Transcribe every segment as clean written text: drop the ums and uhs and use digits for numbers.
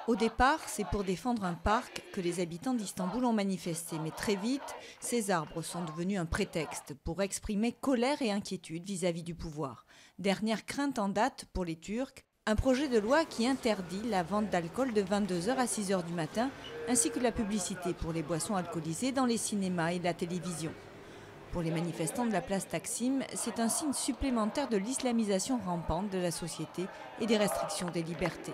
Au départ, c'est pour défendre un parc que les habitants d'Istanbul ont manifesté. Mais très vite, ces arbres sont devenus un prétexte pour exprimer colère et inquiétude vis-à-vis du pouvoir. Dernière crainte en date pour les Turcs, un projet de loi qui interdit la vente d'alcool de 22h à 6h du matin, ainsi que la publicité pour les boissons alcoolisées dans les cinémas et la télévision. Pour les manifestants de la place Taksim, c'est un signe supplémentaire de l'islamisation rampante de la société et des restrictions des libertés.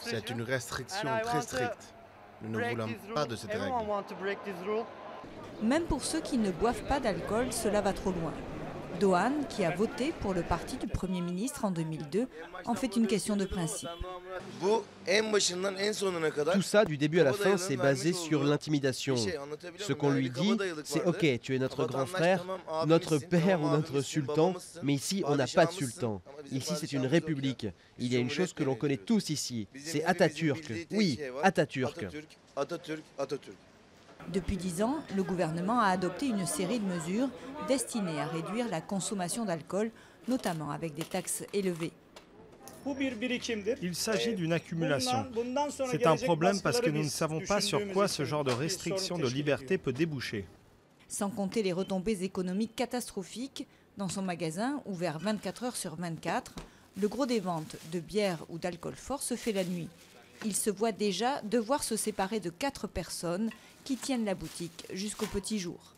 C'est une restriction très stricte. Nous ne voulons pas de cette règle. Même pour ceux qui ne boivent pas d'alcool, cela va trop loin. Doğan, qui a voté pour le parti du Premier ministre en 2002, en fait une question de principe. Tout ça, du début à la fin, c'est basé sur l'intimidation. Ce qu'on lui dit, c'est « Ok, tu es notre grand frère, notre père ou notre sultan, mais ici, on n'a pas de sultan. Ici, c'est une république. Il y a une chose que l'on connaît tous ici, c'est Atatürk. Oui, Atatürk. » Depuis 10 ans, le gouvernement a adopté une série de mesures destinées à réduire la consommation d'alcool, notamment avec des taxes élevées. Il s'agit d'une accumulation. C'est un problème parce que nous ne savons pas sur quoi ce genre de restriction de liberté peut déboucher. Sans compter les retombées économiques catastrophiques, dans son magasin, ouvert 24 heures sur 24, le gros des ventes de bière ou d'alcool fort se fait la nuit. Il se voit déjà devoir se séparer de 4 personnes qui tiennent la boutique jusqu'au petit jour.